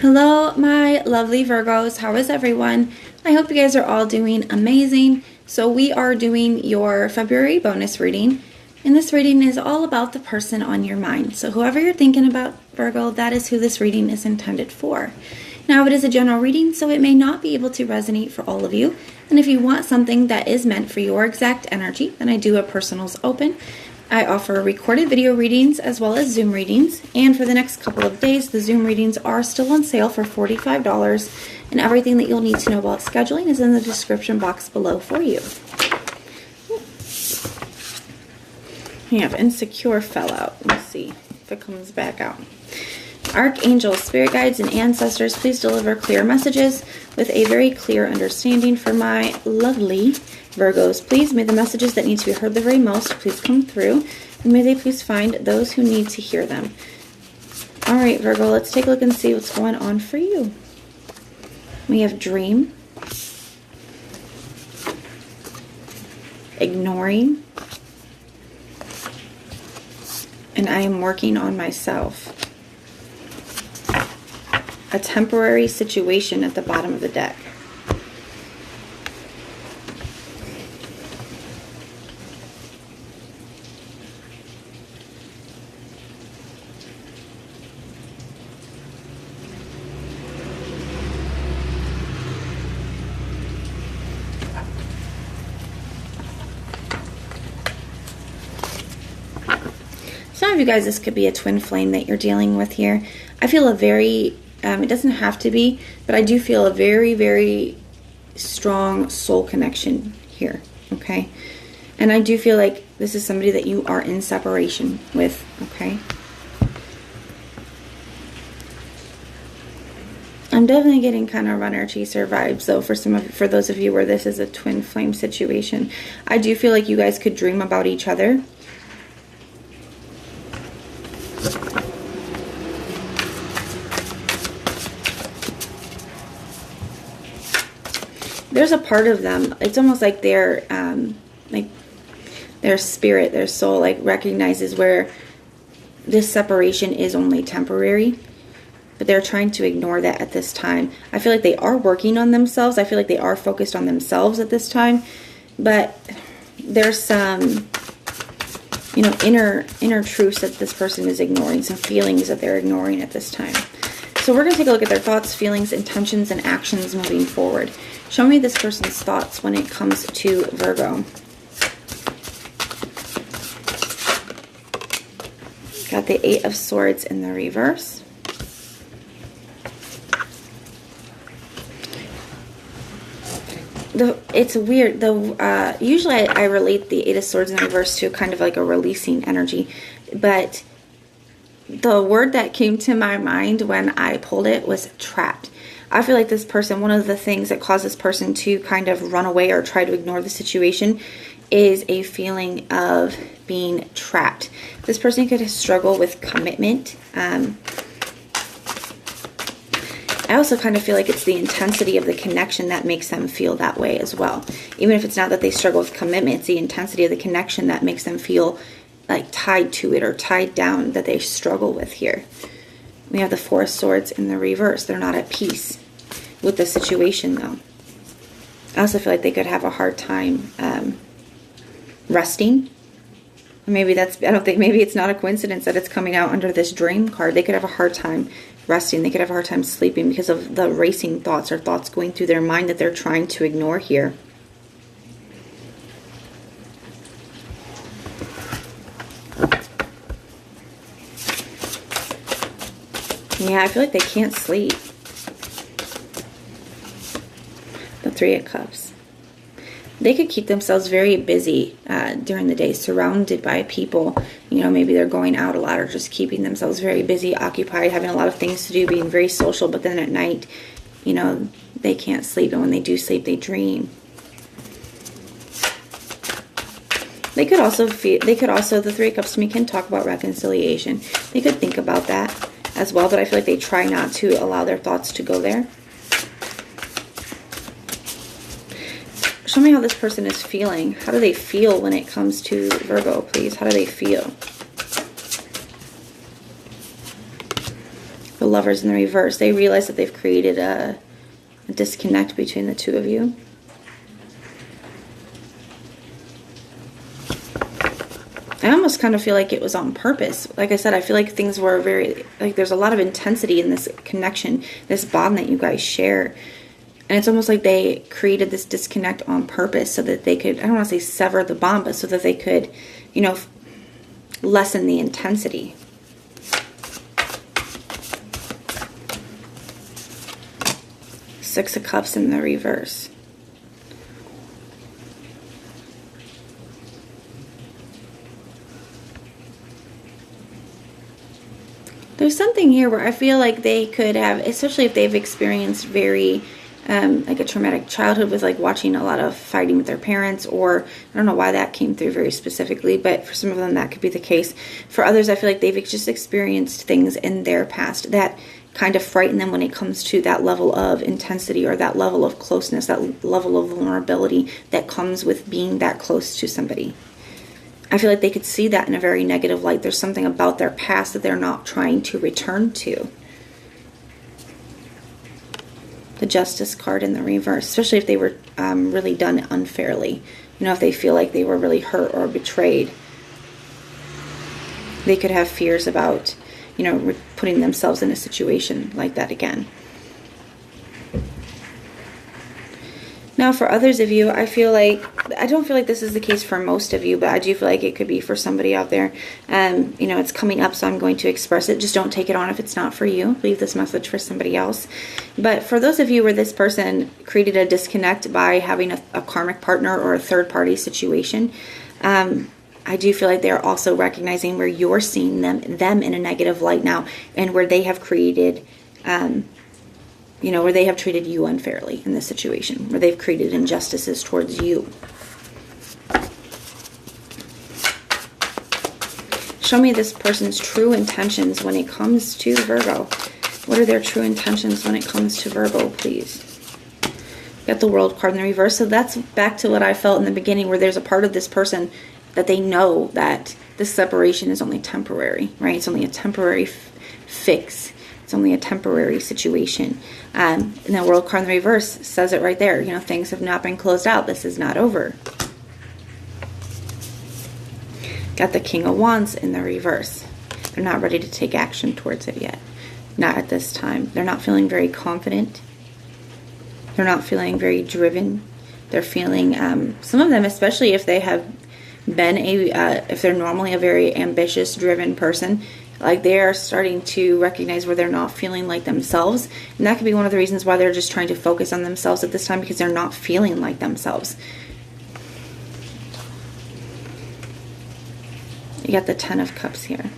Hello, my lovely Virgos. How is everyone? I hope you guys are all doing amazing. So we are doing your February bonus reading, and this reading is all about the person on your mind. So whoever you're thinking about, Virgo, that is who this reading is intended for. Now, it is a general reading, so it may not be able to resonate for all of you. And if you want something that is meant for your exact energy, then I do a personals open. I offer recorded video readings as well as Zoom readings, and for the next couple of days, the Zoom readings are still on sale for $45, and everything that you'll need to know about scheduling is in the description box below for you. We have Insecure fell out. Let's see if it comes back out. Archangels, spirit guides, and ancestors, please deliver clear messages with a very clear understanding for my lovely Virgos. Please, may the messages that need to be heard the very most please come through, and may they please find those who need to hear them. All right, Virgo, let's take a look and see what's going on for you. We have dream, ignoring, and I am working on myself. A temporary situation at the bottom of the deck. Some of you guys, this could be a twin flame that you're dealing with here. I feel a very, it doesn't have to be, but I do feel a very, very strong soul connection here, okay? And I do feel like this is somebody that you are in separation with, okay? I'm definitely getting kind of runner chaser vibes, though, for those of you where this is a twin flame situation. I do feel like you guys could dream about each other. There's a part of them, it's almost like their spirit, their soul, like recognizes where this separation is only temporary, but they're trying to ignore that at this time. I feel like they are working on themselves. I feel like they are focused on themselves at this time, but there's some, you know, inner truths that this person is ignoring, some feelings that they're ignoring at this time. So we're going to take a look at their thoughts, feelings, intentions, and actions moving forward. Show me this person's thoughts when it comes to Virgo. Got the Eight of Swords in the reverse. It's weird. Usually I relate the Eight of Swords in the reverse to kind of like a releasing energy, but the word that came to my mind when I pulled it was trapped. I feel like this person, one of the things that causes this person to kind of run away or try to ignore the situation is a feeling of being trapped. This person could struggle with commitment. I also kind of feel like it's the intensity of the connection that makes them feel that way as well. Even if it's not that they struggle with commitment, it's the intensity of the connection that makes them feel like tied to it or tied down, that they struggle with here. We have the Four of Swords in the reverse. They're not at peace with the situation, though. I also feel like they could have a hard time resting. Maybe maybe it's not a coincidence that it's coming out under this Dream card. They could have a hard time resting. They could have a hard time sleeping because of the racing thoughts or thoughts going through their mind that they're trying to ignore here. Yeah, I feel like they can't sleep. The Three of Cups. They could keep themselves very busy during the day, surrounded by people. You know, maybe they're going out a lot or just keeping themselves very busy, occupied, having a lot of things to do, being very social. But then at night, you know, they can't sleep. And when they do sleep, they dream. They could also, the Three of Cups to me can talk about reconciliation. They could think about that as well, but I feel like they try not to allow their thoughts to go there. Show me how this person is feeling. How do they feel when it comes to Virgo, please? How do they feel? The Lovers in the reverse. They realize that they've created a disconnect between the two of you. I almost kind of feel like it was on purpose. Like I said, I feel like things were very, like there's a lot of intensity in this connection, this bond that you guys share. And it's almost like they created this disconnect on purpose so that they could, I don't want to say sever the bond, but so that they could, you know, lessen the intensity. Six of Cups in the reverse. There's something here where I feel like they could have, especially if they've experienced very, like a traumatic childhood with like watching a lot of fighting with their parents, or I don't know why that came through very specifically, but for some of them that could be the case. For others, I feel like they've just experienced things in their past that kind of frighten them when it comes to that level of intensity or that level of closeness, that level of vulnerability that comes with being that close to somebody. I feel like they could see that in a very negative light. There's something about their past that they're not trying to return to. The Justice card in the reverse, especially if they were really done unfairly. You know, if they feel like they were really hurt or betrayed. They could have fears about, you know, putting themselves in a situation like that again. Now, for others of you, I don't feel like this is the case for most of you, but I do feel like it could be for somebody out there. You know, it's coming up, so I'm going to express it. Just don't take it on if it's not for you. Leave this message for somebody else. But for those of you where this person created a disconnect by having a karmic partner or a third-party situation, I do feel like they're also recognizing where you're seeing them in a negative light now, and where they have created... you know, where they have treated you unfairly in this situation, where they've created injustices towards you. Show me this person's true intentions when it comes to Virgo. What are their true intentions when it comes to Virgo, please? Got the World card in the reverse. So that's back to what I felt in the beginning, where there's a part of this person that they know that this separation is only temporary, right? It's only a temporary fix. It's only a temporary situation. And the World card in the reverse says it right there. You know, things have not been closed out. This is not over. Got the King of Wands in the reverse. They're not ready to take action towards it yet. Not at this time. They're not feeling very confident. They're not feeling very driven. They're feeling, some of them, especially if they have been if they're normally a very ambitious, driven person, like they are starting to recognize where they're not feeling like themselves. And that could be one of the reasons why they're just trying to focus on themselves at this time, because they're not feeling like themselves. You got the Ten of Cups here.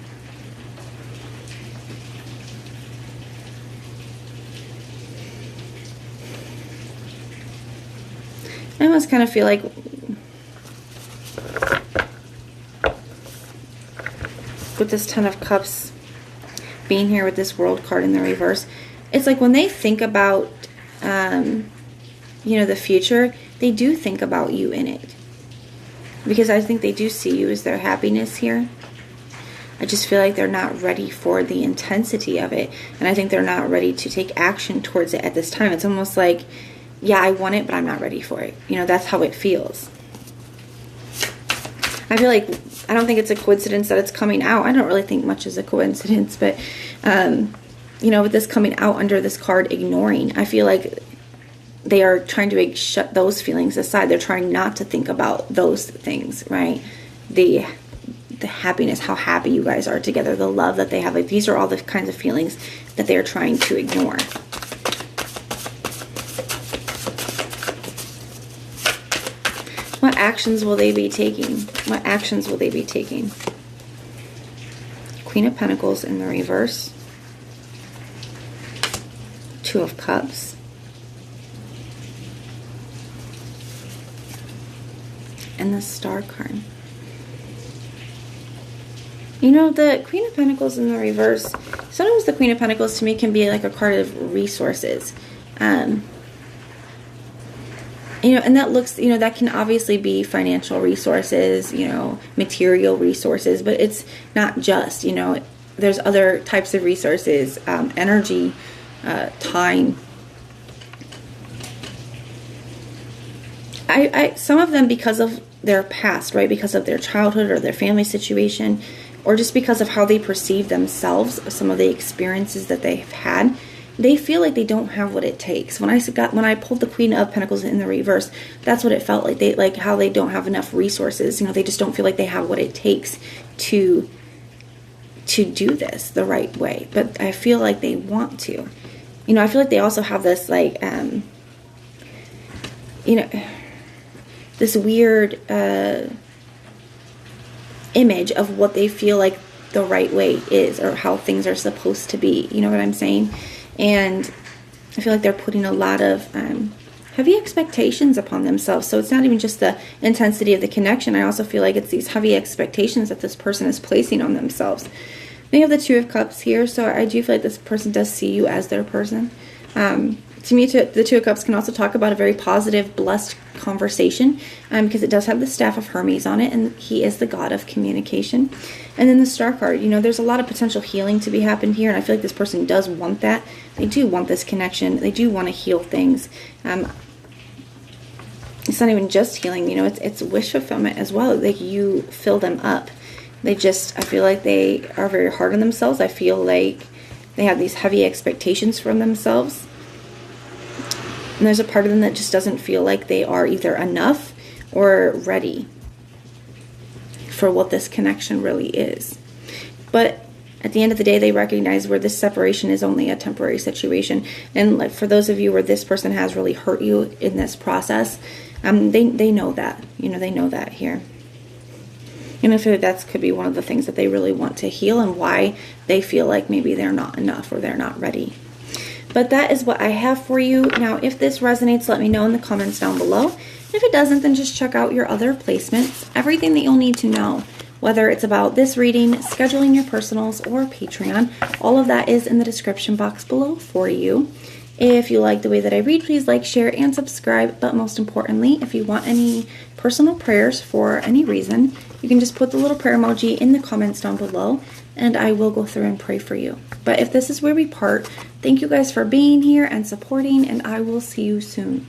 I almost kind of feel like with this Ten of Cups being here with this World card in the reverse, it's like when they think about, you know, the future, they do think about you in it. Because I think they do see you as their happiness here. I just feel like they're not ready for the intensity of it. And I think they're not ready to take action towards it at this time. It's almost like, yeah, I want it, but I'm not ready for it. You know, that's how it feels. I feel like, I don't think it's a coincidence that it's coming out. I don't really think much is a coincidence, but, you know, with this coming out under this card, ignoring, I feel like they are trying to shut those feelings aside. They're trying not to think about those things, right? The happiness, how happy you guys are together, the love that they have. Like, these are all the kinds of feelings that they're trying to ignore. What actions will they be taking? What actions will they be taking? Queen of Pentacles in the reverse. Two of Cups. And the Star card. You know, the Queen of Pentacles in the reverse, sometimes the Queen of Pentacles to me can be like a card of resources. You know, and that looks, you know, that can obviously be financial resources, you know, material resources, but it's not just, you know, there's other types of resources, energy, time. Some of them, because of their past, right? Because of their childhood or their family situation, or just because of how they perceive themselves, some of the experiences that they've had, they feel like they don't have what it takes. When I pulled the Queen of Pentacles in the reverse, that's what it felt like. They, like how they don't have enough resources. You know, they just don't feel like they have what it takes to do this the right way. But I feel like they want to. You know, I feel like they also have this like, you know, this weird image of what they feel like the right way is, or how things are supposed to be. You know what I'm saying? And I feel like they're putting a lot of heavy expectations upon themselves. So it's not even just the intensity of the connection. I also feel like it's these heavy expectations that this person is placing on themselves. We have the Two of Cups here, so I do feel like this person does see you as their person. To me, the Two of Cups can also talk about a very positive, blessed conversation, because it does have the Staff of Hermes on it, and he is the god of communication. And then the Star card, you know, there's a lot of potential healing to be happened here, and I feel like this person does want that. They do want this connection. They do want to heal things. It's not even just healing, you know, it's wish fulfillment as well. Like, you fill them up. I feel like they are very hard on themselves. I feel like they have these heavy expectations from themselves. And there's a part of them that just doesn't feel like they are either enough or ready for what this connection really is. But at the end of the day, they recognize where this separation is only a temporary situation. And like, for those of you where this person has really hurt you in this process, they know that. You know, they know that here. And I feel like that could be one of the things that they really want to heal, and why they feel like maybe they're not enough or they're not ready. But that is what I have for you. Now, if this resonates, let me know in the comments down below. And if it doesn't, then just check out your other placements. Everything that you'll need to know, whether it's about this reading, scheduling your personals, or Patreon, all of that is in the description box below for you. If you like the way that I read, please like, share, and subscribe. But most importantly, if you want any personal prayers for any reason, you can just put the little prayer emoji in the comments down below, and I will go through and pray for you. But if this is where we part, thank you guys for being here and supporting, and I will see you soon.